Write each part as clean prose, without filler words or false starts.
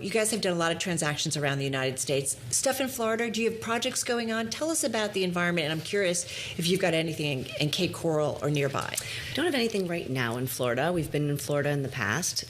You guys have done a lot of transactions around the United States. Stuff in Florida, do you have projects going on? Tell us about the environment, and I'm curious if you've got anything in Cape Coral or nearby. We don't have anything right now in Florida. We've been in Florida in the past.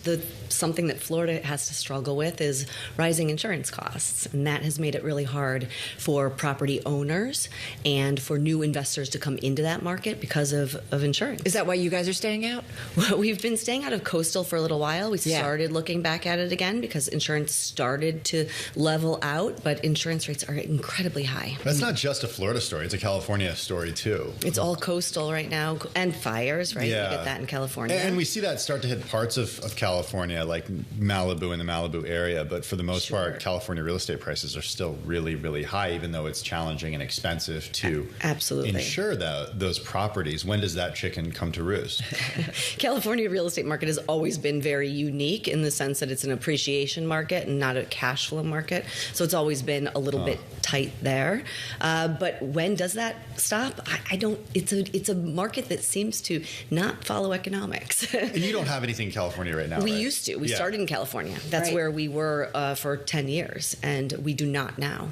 Something that Florida has to struggle with is rising insurance costs, and that has made it really hard for property owners and for new investors to come into that market because of insurance. Is that why you guys are staying out? Well, we've been staying out of coastal for a little while. We started looking back at it again because insurance started to level out, but insurance rates are incredibly high. That's not just a Florida story. It's a California story, too. It's all coastal right now, and fires, right? Yeah. You get that in California. And we see that start to hit parts of California, like Malibu and the Malibu area, but for the most part, California real estate prices are still really, really high, even though it's challenging and expensive to insure those properties. When does that chicken come to roost? California real estate market has always been very unique in the sense that it's an appreciation market and not a cash flow market. So it's always been a little bit tight there. But when does that stop? I don't. It's a market that seems to not follow economics. And you don't have anything in California right now, We right? used to. We started in California. That's where we were for 10 years, and we do not now.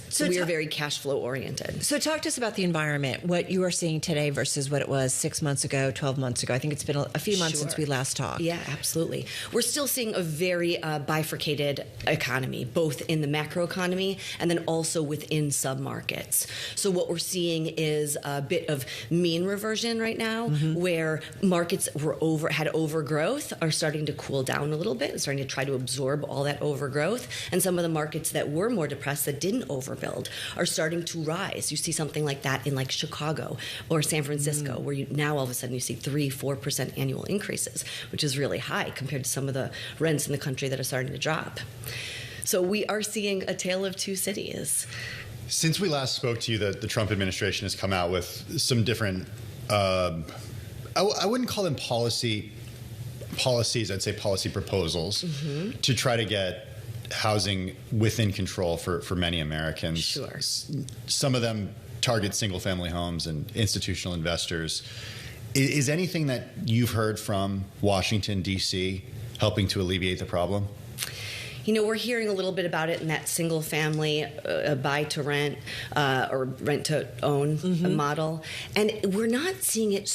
So we are very cash flow oriented. So talk to us about the environment, what you are seeing today versus what it was 6 months ago, 12 months ago. I think it's been a few months since we last talked. Yeah, absolutely. We're still seeing a very bifurcated economy, both in the macro economy and then also within submarkets. So what we're seeing is a bit of mean reversion right now, where markets had overgrowth are starting to cool down a little bit, starting to try to absorb all that overgrowth. And some of the markets that were more depressed, that didn't overbuild, are starting to rise. You see something like that in like Chicago or San Francisco, where you now all of a sudden you see 3-4% annual increases, which is really high compared to some of the rents in the country that are starting to drop. So we are seeing a tale of two cities. Since we last spoke to you, the Trump administration has come out with some different, I wouldn't call them policies, I'd say policy proposals to try to get housing within control for many Americans. Sure. Some of them target single-family homes and institutional investors. Is anything that you've heard from Washington, D.C. helping to alleviate the problem? You know, we're hearing a little bit about it in that single-family buy-to-rent or rent-to-own model. And we're not seeing it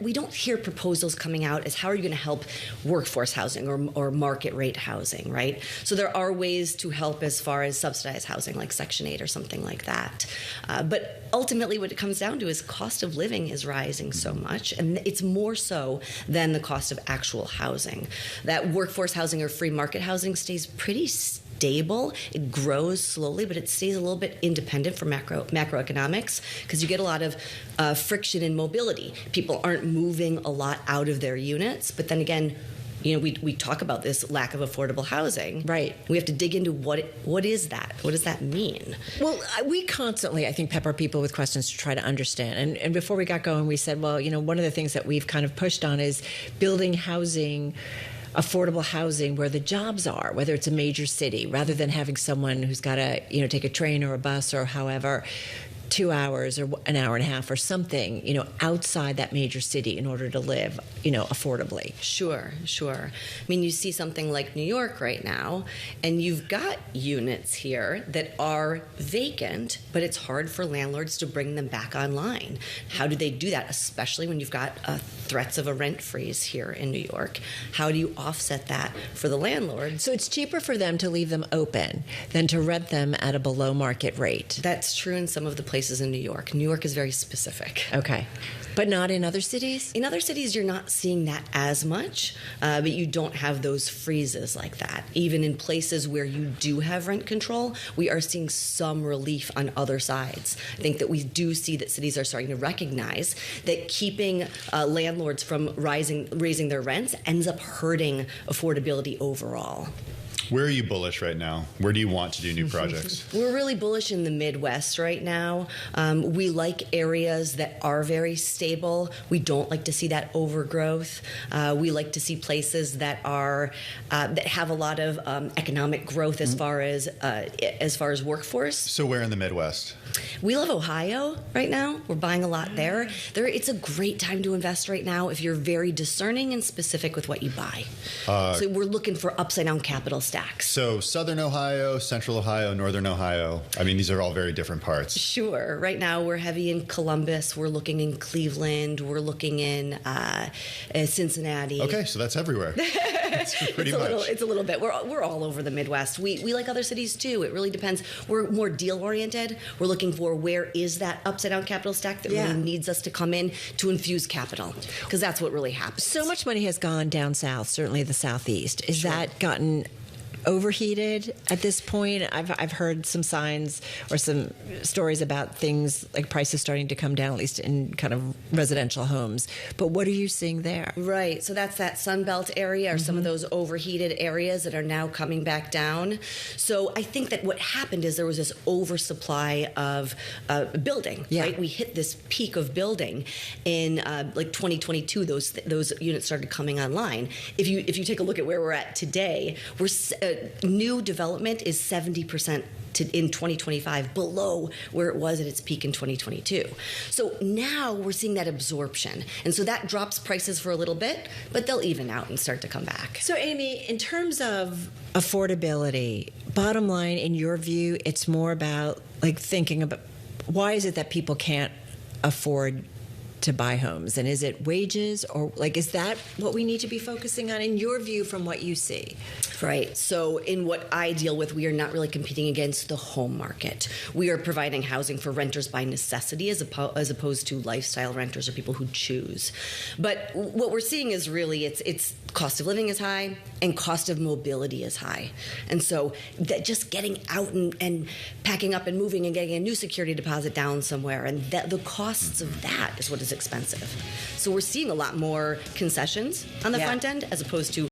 we don't hear proposals coming out as how are you going to help workforce housing or market-rate housing, right? So there are ways to help as far as subsidized housing, like Section 8 or something like that. But ultimately what it comes down to is cost of living is rising so much, and it's more so than the cost of actual housing. That workforce housing or free market housing stays pretty stable. It grows slowly, but it stays a little bit independent from macroeconomics because you get a lot of friction in mobility. People aren't moving a lot out of their units, but then again, you know, we talk about this lack of affordable housing. Right. We have to dig into what is that? What does that mean? Well, we constantly, I think, pepper people with questions to try to understand. And before we got going, we said, well, you know, one of the things that we've kind of pushed on is building housing, affordable housing where the jobs are, whether it's a major city, rather than having someone who's got to, you know, take a train or a bus or however 2 hours or an hour and a half or something, you know, outside that major city in order to live, you know, affordably. Sure. I mean, you see something like New York right now, and you've got units here that are vacant, but it's hard for landlords to bring them back online. How do they do that, especially when you've got threats of a rent freeze here in New York? How do you offset that for the landlord? So it's cheaper for them to leave them open than to rent them at a below market rate. That's true in some of the places in New York. New York is very specific. Okay. But not in other cities? In other cities, you're not seeing that as much, but you don't have those freezes like that. Even in places where you do have rent control, we are seeing some relief on other sides. I think that we do see that cities are starting to recognize that keeping landlords from raising their rents ends up hurting affordability overall. Where are you bullish right now? Where do you want to do new projects? We're really bullish in the Midwest right now. We like areas that are very stable. We don't like to see that overgrowth. We like to see places that are that have a lot of economic growth as far as workforce. So where in the Midwest? We love Ohio right now. We're buying a lot there. It's a great time to invest right now if you're very discerning and specific with what you buy. So we're looking for upside down capital stack stacks. So Southern Ohio, Central Ohio, Northern Ohio. I mean, these are all very different parts. Sure. Right now, we're heavy in Columbus. We're looking in Cleveland. We're looking in Cincinnati. Okay, so that's everywhere. Pretty much. It's a little bit. We're all over the Midwest. We like other cities too. It really depends. We're more deal oriented. We're looking for where is that upside down capital stack that really needs us to come in to infuse capital, because that's what really happens. So much money has gone down south, certainly the southeast. Is that gotten overheated at this point? I've heard some signs or some stories about things like prices starting to come down, at least in kind of residential homes. But what are you seeing there? Right. So that's that Sun Belt area or some of those overheated areas that are now coming back down. So I think that what happened is there was this oversupply of building, right? We hit this peak of building in like 2022. Those units started coming online. If you take a look at where we're at today, new development is 70% in 2025 below where it was at its peak in 2022. So now we're seeing that absorption. And so that drops prices for a little bit, but they'll even out and start to come back. So Amy, in terms of affordability, bottom line, in your view, it's more about like thinking about why is it that people can't afford to buy homes? And is it wages, or like, is that what we need to be focusing on in your view from what you see? Right. So in what I deal with, we are not really competing against the home market. We are providing housing for renters by necessity as opposed to lifestyle renters or people who choose. But what we're seeing is really it's cost of living is high and cost of mobility is high. And so that just getting out and packing up and moving and getting a new security deposit down somewhere, and that the costs of that is what is expensive. So we're seeing a lot more concessions on the front end as opposed to